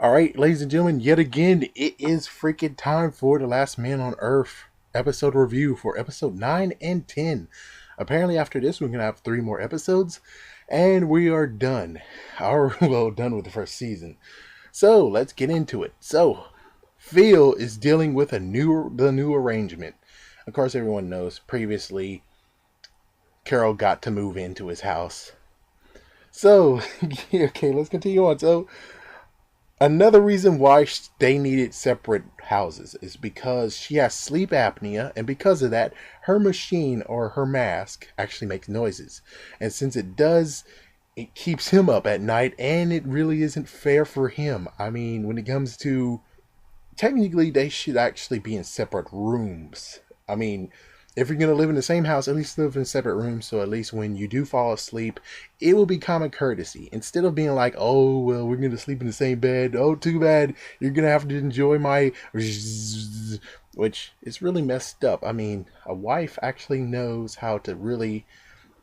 All right, ladies and gentlemen, yet again, it is freaking time for The Last Man on Earth episode review for episode 9 and 10. Apparently, after this, we're going to have 3 more episodes, and we are done. Done with the first season. So, let's get into it. So, Phil is dealing with the new arrangement. Of course, everyone knows previously Carol got to move into his house. So, okay, let's continue on. So, another reason why they needed separate houses is because she has sleep apnea, and because of that, her machine or her mask actually makes noises. And since it does, it keeps him up at night, and it really isn't fair for him. I mean, when it comes to technically, they should actually be in separate rooms. I mean, if you're going to live in the same house, at least live in separate rooms, so at least when you do fall asleep, it will be common courtesy. Instead of being like, oh, well, we're going to sleep in the same bed. Oh, too bad. You're going to have to enjoy my... Which is really messed up. I mean, a wife actually knows how to really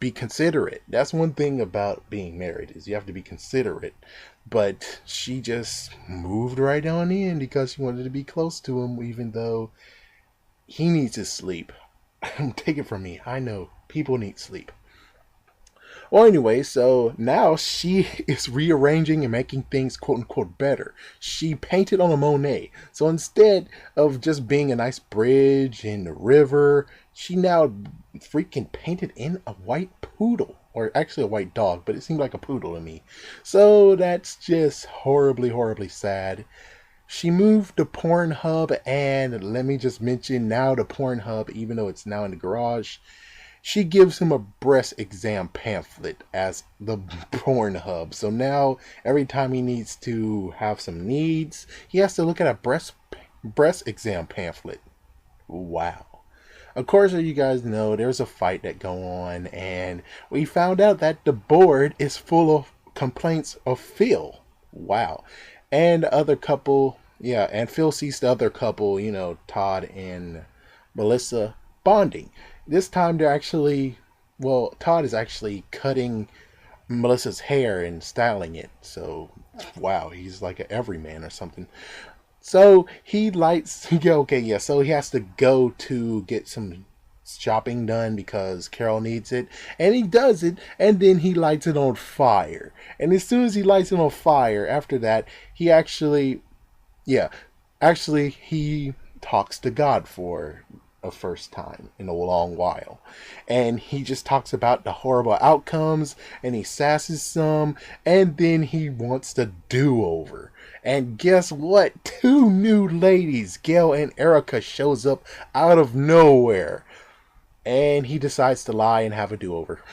be considerate. That's one thing about being married, is you have to be considerate. But she just moved right on in because she wanted to be close to him, even though he needs his sleep. Take it from me. I know people need sleep. Well, anyway, so now she is rearranging and making things quote unquote better. She painted on a Monet. So instead of just being a nice bridge in the river, she now freaking painted in a white poodle. Or actually a white dog, but it seemed like a poodle to me. So that's just horribly, horribly sad. She moved to Pornhub, and let me just mention now the Pornhub, even though it's now in the garage, she gives him a breast exam pamphlet as the Pornhub. So now every time he needs to have some needs, he has to look at a breast exam pamphlet. Wow. Of course, as you guys know, there's a fight that go on, and we found out that the board is full of complaints of Phil. Wow. And the other couple, yeah, and Phil sees the other couple, Todd and Melissa bonding. This time they're actually, Todd is actually cutting Melissa's hair and styling it. So, wow, he's like an everyman or something. So he lights, okay, yeah, so he has to go to get some shopping done because Carol needs it. And he does it, and then he lights it on fire. And as soon as he lights it on fire, after that, he actually he talks to God for a first time in a long while. And he just talks about the horrible outcomes, and he sasses some, and then he wants the do-over. And guess what? 2 new ladies, Gail and Erica, shows up out of nowhere. And he decides to lie and have a do-over.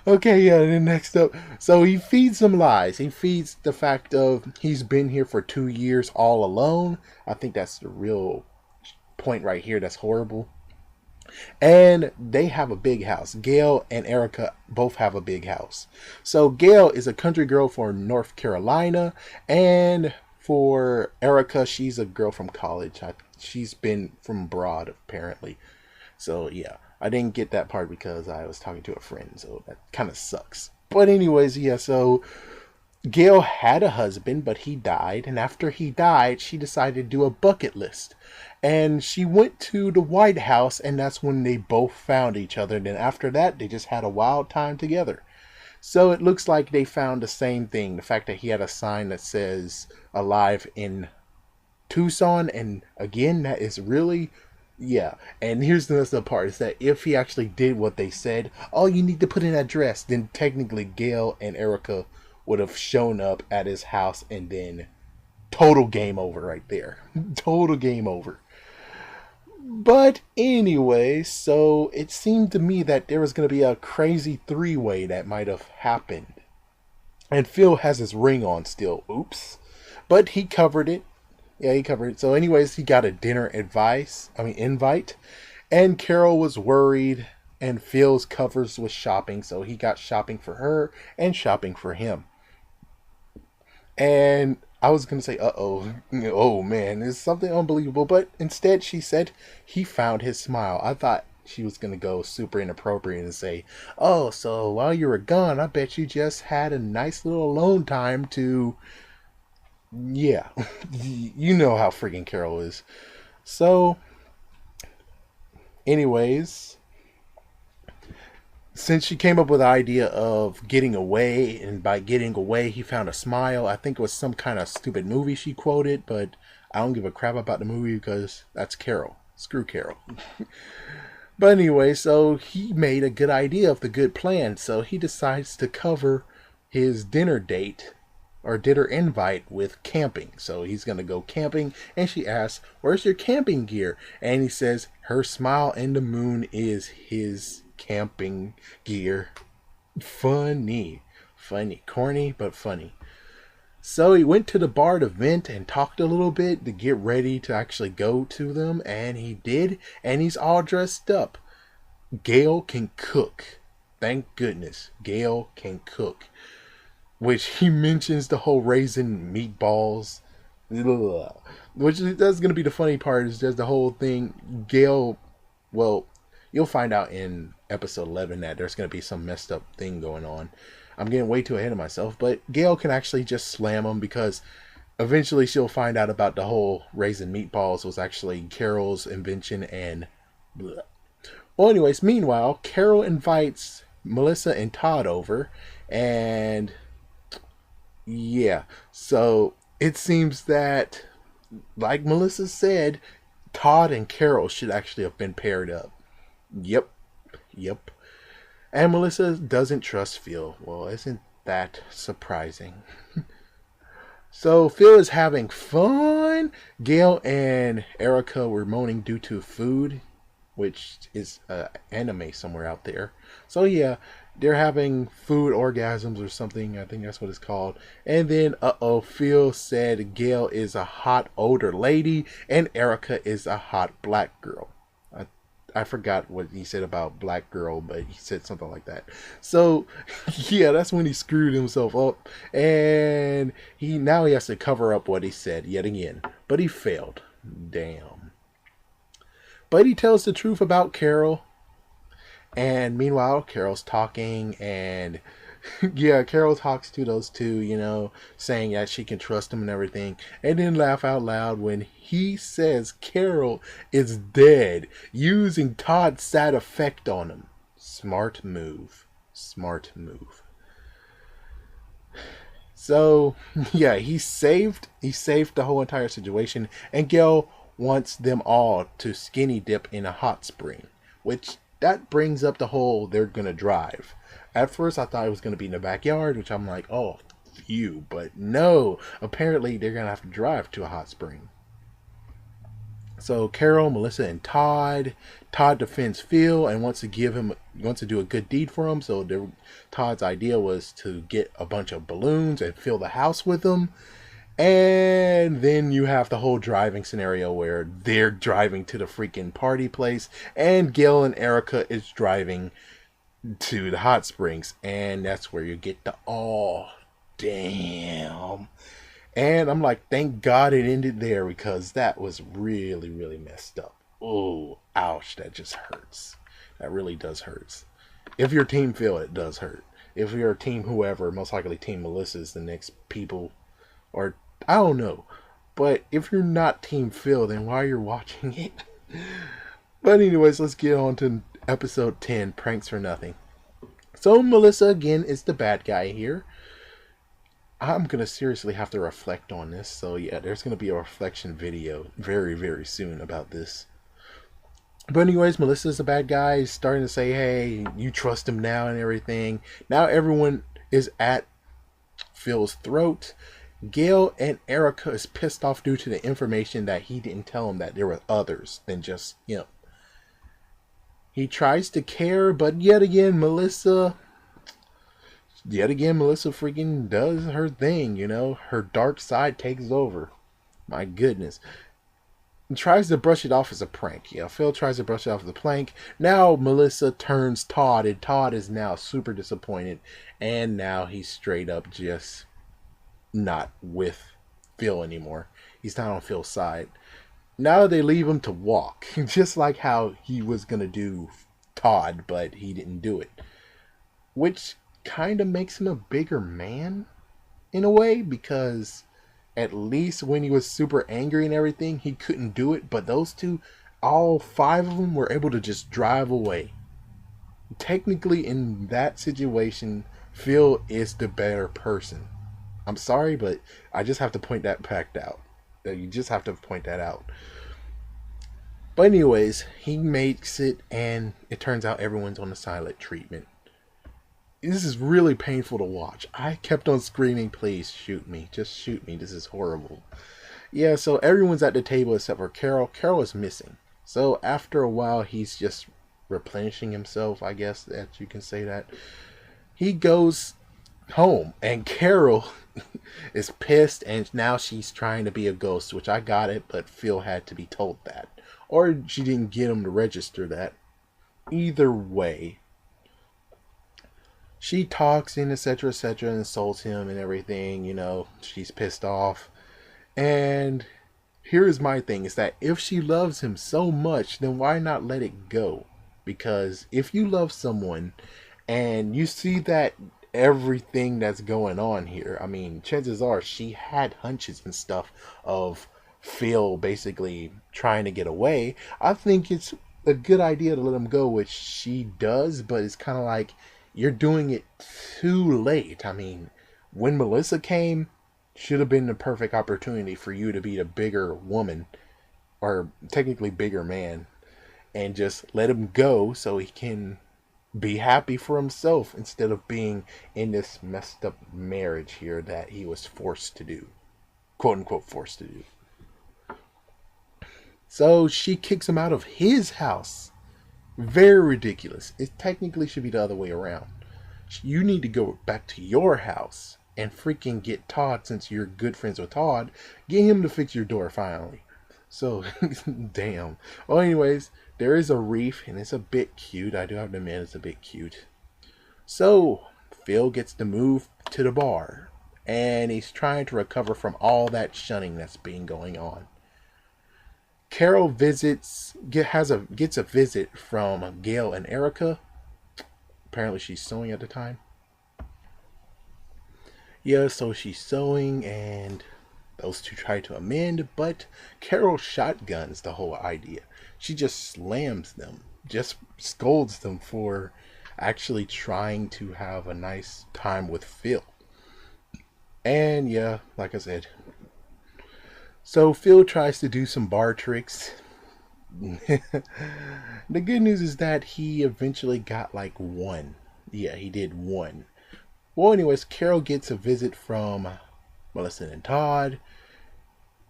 Okay, yeah, then next up. So he feeds some lies. He feeds the fact of he's been here for 2 years all alone. I think that's the real point right here. That's horrible. And they have a big house. Gail and Erica both have a big house. So Gail is a country girl from North Carolina, and for Erica, she's a girl from college. She's been from abroad, apparently. So yeah, I didn't get that part because I was talking to a friend, so that kind of sucks. But anyways, yeah, so Gail had a husband, but he died, and after he died, she decided to do a bucket list. And she went to the White House, and that's when they both found each other. And then after that, they just had a wild time together. So it looks like they found the same thing. The fact that he had a sign that says alive in Tucson. And again, that is really, yeah. And here's the part, is that if he actually did what they said, all you need to put in an address, then technically Gail and Erica would have shown up at his house, and then total game over right there. Total game over. But anyway, so it seemed to me that there was going to be a crazy 3-way that might have happened. And Phil has his ring on still. Oops. But he covered it. Yeah, he covered it. So anyways, he got a dinner invite. And Carol was worried, and Phil's covers was shopping. So he got shopping for her and shopping for him. And I was going to say, oh man, it's something unbelievable. But instead she said he found his smile. I thought she was going to go super inappropriate and say, oh, so while you were gone, I bet you just had a nice little alone time to Yeah, you know how freaking Carol is. So, anyways, since she came up with the idea of getting away, and by getting away, he found a smile. I think it was some kind of stupid movie she quoted, but I don't give a crap about the movie because that's Carol. Screw Carol. But anyway, so he made a good idea of the good plan. So he decides to cover his dinner date or dinner invite with camping. So he's going to go camping. And she asks, "Where's your camping gear?" And he says, her smile in the moon is his camping gear. Funny. Funny. Corny, but funny. So he went to the bar to vent and talked a little bit to get ready to actually go to them. And he did. And he's all dressed up. Gail can cook. Thank goodness. Gail can cook. Which he mentions the whole raisin meatballs. Ugh. Which that's going to be the funny part is just the whole thing. Gail, well, you'll find out in episode 11 that there's going to be some messed up thing going on. I'm getting way too ahead of myself, but Gail can actually just slam him because eventually she'll find out about the whole raisin meatballs was actually Carol's invention and bleh. Well, anyways, meanwhile, Carol invites Melissa and Todd over, and yeah, so it seems that, like Melissa said, Todd and Carol should actually have been paired up. Yep, yep. And Melissa doesn't trust Phil. Well, isn't that surprising? So Phil is having fun. Gail and Erica were moaning due to food, which is anime somewhere out there. So yeah, they're having food orgasms or something. I think that's what it's called. And then, Phil said Gail is a hot older lady and Erica is a hot black girl. I forgot what he said about black girl, but he said something like that. So, yeah, that's when he screwed himself up. And now he has to cover up what he said yet again. But he failed. Damn. But he tells the truth about Carol. And meanwhile, Carol's talking and yeah, Carol talks to those two, saying that she can trust him and everything. And then laugh out loud when he says Carol is dead, using Todd's sad effect on him. Smart move. Smart move. So, yeah, he saved the whole entire situation, and Gail wants them all to skinny dip in a hot spring, which that brings up the whole they're gonna drive. At first, I thought it was gonna be in the backyard, which I'm like, oh, phew, but no. Apparently, they're gonna have to drive to a hot spring. So Carol, Melissa, and Todd. Todd defends Phil and wants to do a good deed for him. So Todd's idea was to get a bunch of balloons and fill the house with them. And then you have the whole driving scenario where they're driving to the freaking party place, and Gail and Erica is driving to the hot springs, and that's where you get the damn. And I'm like, thank God it ended there because that was really, really messed up. Oh, ouch, that just hurts. That really does hurt. If you're Team Phil, it does hurt. If you're Team whoever, most likely Team Melissa is the next people, or I don't know. But if you're not Team Phil, then why are you watching it? But anyways, let's get on to episode 10, Pranks for Nothing. So Melissa again is the bad guy here. I'm going to seriously have to reflect on this. So yeah, there's going to be a reflection video very, very soon about this. But anyways, Melissa's a bad guy. He's starting to say, hey, you trust him now and everything. Now everyone is at Phil's throat. Gail and Erica is pissed off due to the information that he didn't tell them that there were others than just him. He tries to care, but yet again, Melissa freaking does her thing, Her dark side takes over. My goodness. And tries to brush it off as a prank. Yeah, Phil tries to brush it off as a prank. Now Melissa turns Todd, and Todd is now super disappointed. And now he's straight up just not with Phil anymore. He's not on Phil's side. Now they leave him to walk. Just like how he was going to do Todd, but he didn't do it. Which kind of makes him a bigger man in a way, because At least when he was super angry and everything, he couldn't do it. But those two, all five of them, were able to just drive away. Technically, in that situation, Phil is the better person. I'm sorry, but I just have to point that fact out. You just have to point that out. But anyways, he makes it, and it turns out everyone's on the silent treatment. This is really painful to watch. I kept on screaming, please shoot me. Just shoot me. This is horrible. Yeah, so everyone's at the table except for Carol. Carol is missing. So after a while, he's just replenishing himself, I guess that you can say that. He goes home, and Carol is pissed, and now she's trying to be a ghost, which I got it, but Phil had to be told that. Or she didn't get him to register that. Either way, she talks and etc. and insults him and everything, she's pissed off. And here's my thing, is that if she loves him so much, then why not let it go? Because if you love someone and you see that everything that's going on here, I mean, chances are she had hunches and stuff of Phil basically trying to get away. I think it's a good idea to let him go, which she does, but it's kind of like you're doing it too late. I mean, when Melissa came, should have been the perfect opportunity for you to be the bigger woman, or technically bigger man, and just let him go so he can be happy for himself instead of being in this messed up marriage here that he was forced to do. Quote unquote forced to do. So she kicks him out of his house. Very ridiculous. It technically should be the other way around. You need to go back to your house and freaking get Todd, since you're good friends with Todd. Get him to fix your door finally. So, damn. Well, anyways, there is a reef, and it's a bit cute. I do have to admit, it's a bit cute. So, Phil gets to move to the bar, and he's trying to recover from all that shunning that's been going on. Carol gets a visit from Gail and Erica. Apparently she's sewing at the time. Yeah, so she's sewing, and those two try to amend, but Carol shotguns the whole idea. She just slams them, just scolds them for actually trying to have a nice time with Phil. And yeah, like I said, so Phil tries to do some bar tricks. The good news is that he eventually got like one. Yeah, he did one. Well, anyways, Carol gets a visit from Melissa and Todd.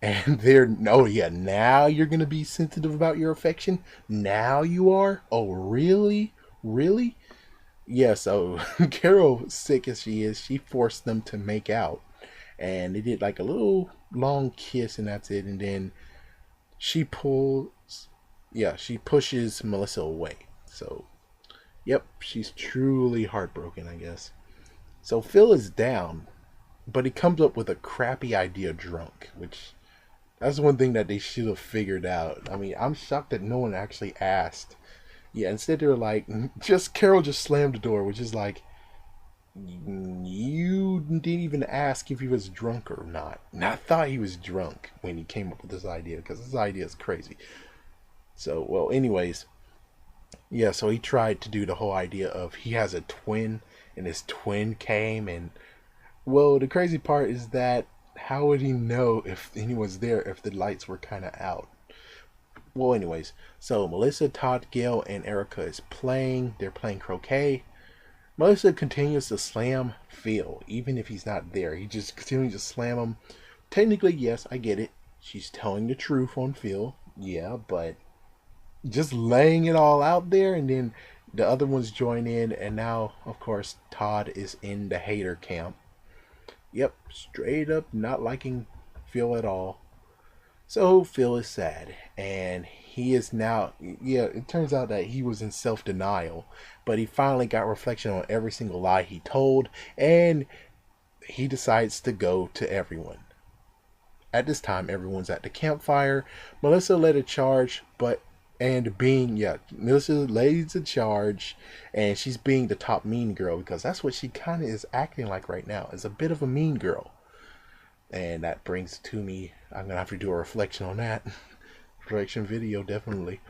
And they're, oh yeah, now you're going to be sensitive about your affection? Now you are? Oh, really? Really? Yeah, so Carol, sick as she is, she forced them to make out. And they did like a little long kiss, and that's it. And then she pushes Melissa away. So, yep, she's truly heartbroken, I guess. So Phil is down, but he comes up with a crappy idea drunk, which that's one thing that they should have figured out. I mean, I'm shocked that no one actually asked. Yeah, instead they were like, Carol just slammed the door, which is like, you didn't even ask if he was drunk or not. And I thought he was drunk when he came up with this idea, because this idea is crazy. So, well, anyways, yeah, so he tried to do the whole idea of he has a twin, and his twin came, and, well, the crazy part is that how would he know if anyone's there if the lights were kind of out? Well, anyways, so Melissa, Todd, Gail, and Erica is playing. They're playing croquet. Melissa continues to slam Phil, even if he's not there. He just continues to slam him. Technically, yes, I get it. She's telling the truth on Phil. Yeah, but just laying it all out there, and then the other ones join in, and now, of course, Todd is in the hater camp. Yep, straight up not liking Phil at all. So Phil is sad, and he is now, yeah, it turns out that he was in self-denial, but he finally got reflection on every single lie he told, and he decides to go to everyone. At this time, everyone's at the campfire. Melissa led a charge, Melissa leads a charge, and she's being the top mean girl, because that's what she kind of is acting like right now, is a bit of a mean girl. And that brings to me, I'm gonna have to do a reflection on that. Reflection video, definitely.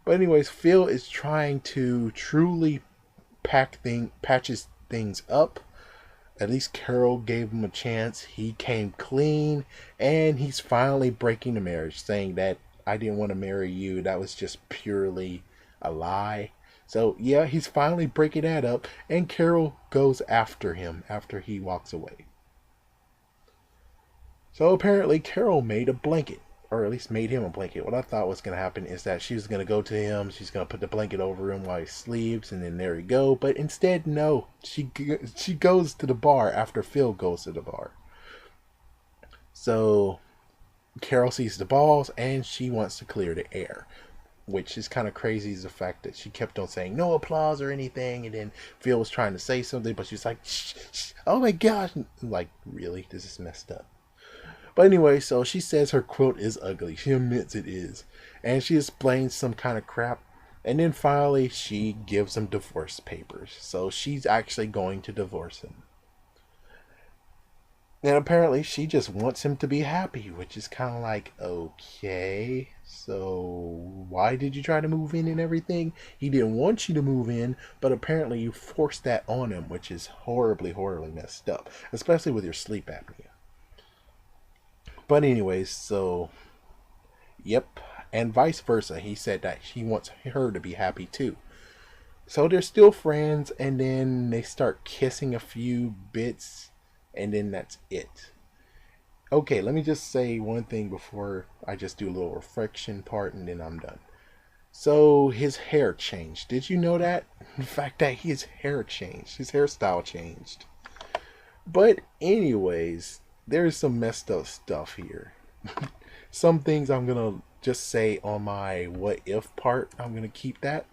But anyways, Phil is trying to truly patches things up. At least Carol gave him a chance. He came clean, and he's finally breaking the marriage, saying that I didn't want to marry you. That was just purely a lie. So yeah, he's finally breaking that up, and Carol goes after him after he walks away. So apparently Carol made a blanket, or at least made him a blanket. What I thought was going to happen is that she was going to go to him, she's going to put the blanket over him while he sleeps, and then there we go. But instead, no. She goes to the bar after Phil goes to the bar. So Carol sees the balls, and she wants to clear the air. Which is kind of crazy is the fact that she kept on saying no applause or anything, and then Phil was trying to say something, but she's like, shh, shh, oh my gosh. Like, really? This is messed up. But anyway, so she says her quilt is ugly. She admits it is. And she explains some kind of crap. And then finally, she gives him divorce papers. So she's actually going to divorce him. And apparently, she just wants him to be happy, which is kind of like, okay, so why did you try to move in and everything? He didn't want you to move in, but apparently you forced that on him, which is horribly, horribly messed up, especially with your sleep apnea. But anyways, so, yep, and vice versa. He said that he wants her to be happy too. So they're still friends, and then they start kissing a few bits, and then that's it. Okay, let me just say one thing before I just do a little reflection part, and then I'm done. So his hair changed. Did you know that? The fact that his hair changed, his hairstyle changed. But anyways, there's some messed up stuff here. Some things I'm gonna just say on my what if part. I'm gonna keep that.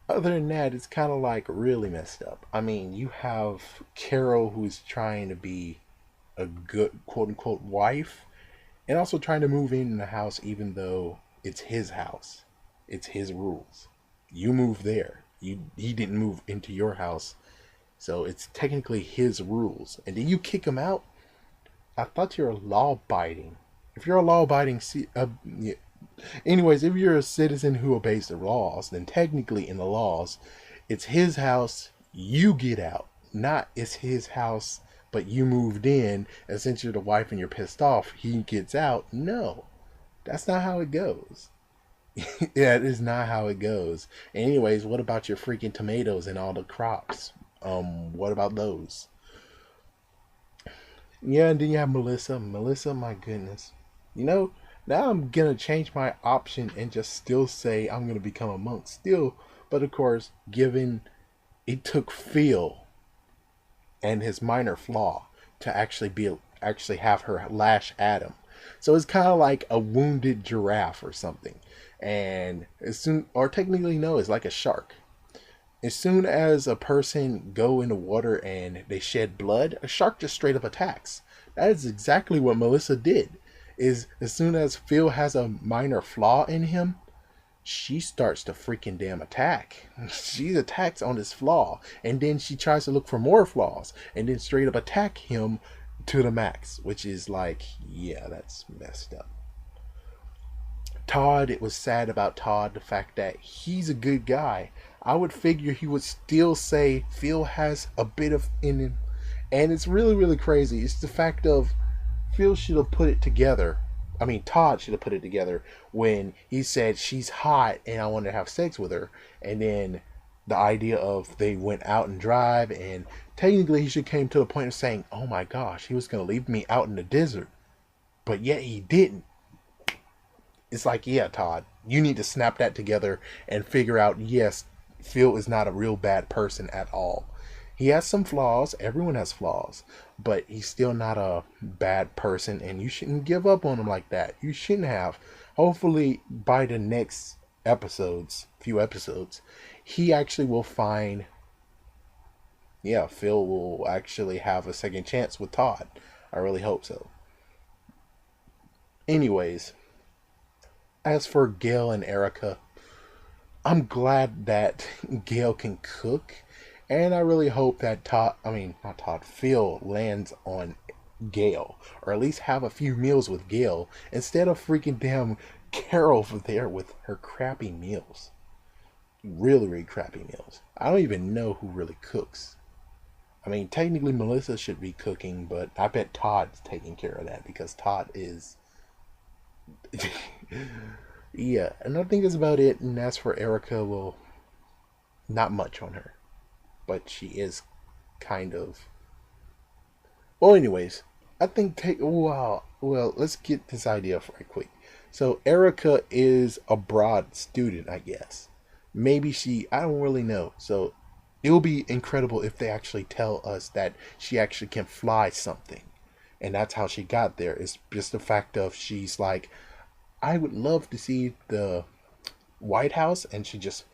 Other than that, it's kind of like really messed up. I mean, you have Carol who's trying to be a good quote unquote wife, and also trying to move in the house even though it's his house. It's his rules. You move there. He didn't move into your house. So it's technically his rules. And then you kick him out? I thought you were law abiding. If you're a law abiding, yeah. Anyways, if you're a citizen who obeys the laws, then technically in the laws, it's his house, you get out. Not it's his house, but you moved in, and since you're the wife and you're pissed off, he gets out. No, that's not how it goes. Yeah, it is not how it goes. Anyways, what about your freaking tomatoes and all the crops? What about those? Yeah, and then you have Melissa. Melissa, my goodness. You know, now I'm gonna change my option and just still say I'm gonna become a monk still. But of course, given it took Phil and his minor flaw to actually have her lash at him. So it's kind of like a wounded giraffe or something. And as soon, or technically no, it's like a shark. As soon as a person go in the water and they shed blood, a shark just straight up attacks. That is exactly what Melissa did. Is as soon as Phil has a minor flaw in him, she starts to freaking damn attack. She attacks on this flaw, and then she tries to look for more flaws, and then straight up attack him to the max, which is like, yeah, that's messed up. Todd, it was sad about Todd, the fact that he's a good guy. I would figure he would still say Phil has a bit of in him. And it's really, really crazy. It's the fact of Phil should have put it together. I mean, Todd should have put it together when he said she's hot and I want to have sex with her. And then the idea of they went out and drive, and technically he should came to the point of saying, oh my gosh, he was going to leave me out in the desert. But yet he didn't. It's like, yeah, Todd, you need to snap that together and figure out, yes, Phil is not a real bad person at all. He has some flaws. Everyone has flaws. But he's still not a bad person, and you shouldn't give up on him like that. You shouldn't have. Hopefully, by the next few episodes, he actually will find, yeah, Phil will actually have a second chance with Todd. I really hope so. Anyways, as for Gail and Erica, I'm glad that Gail can cook, and I really hope that Phil lands on Gale, or at least have a few meals with Gale instead of freaking damn Carol over there with her crappy meals. Really, really crappy meals. I don't even know who really cooks. I mean, technically Melissa should be cooking, but I bet Todd's taking care of that because Todd is. Yeah, and I think that's about it. And as for Erica, well, not much on her, but she is kind of. Well, anyways, I think take. Wow. Well, let's get this idea right quick. So Erica is a broad student, I guess. Maybe she. I don't really know. So it will be incredible if they actually tell us that she actually can fly something, and that's how she got there. It's just the fact of she's like, I would love to see the White House, and she just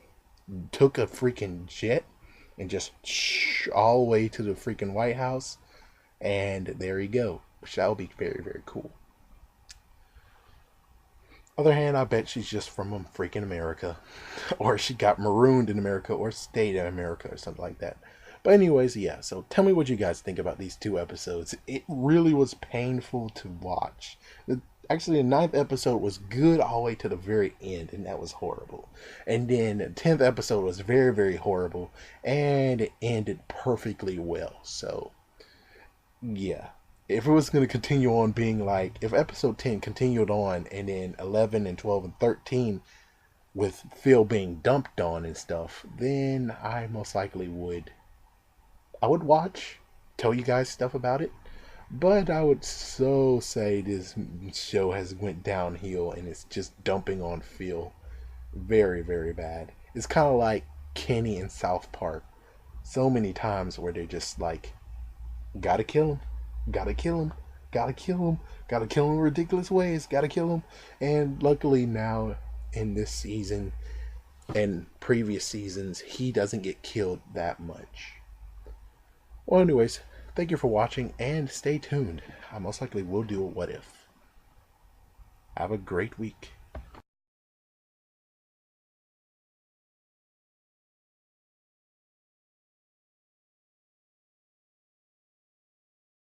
took a freaking jet and just all the way to the freaking White House, and there you go. Which that would be very, very cool. Other hand, I bet she's just from freaking America, or she got marooned in America, or stayed in America, or something like that. But anyways, yeah. So tell me what you guys think about these two episodes. It really was painful to watch. Actually, the ninth episode was good all the way to the very end, and that was horrible. And then the 10th episode was very, very horrible, and it ended perfectly well. So yeah, if it was going to continue on being like, if episode 10 continued on, and then 11 and 12 and 13 with Phil being dumped on and stuff, then I most likely would. I would watch, tell you guys stuff about it. But I would so say this show has went downhill and it's just dumping on Phil very, very bad. It's kind of like Kenny in South Park. So many times where they're just like, gotta kill him, gotta kill him, gotta kill him, gotta kill him in ridiculous ways, gotta kill him. And luckily now in this season and previous seasons, he doesn't get killed that much. Well, anyways, thank you for watching and stay tuned. I most likely will do a what if. Have a great week.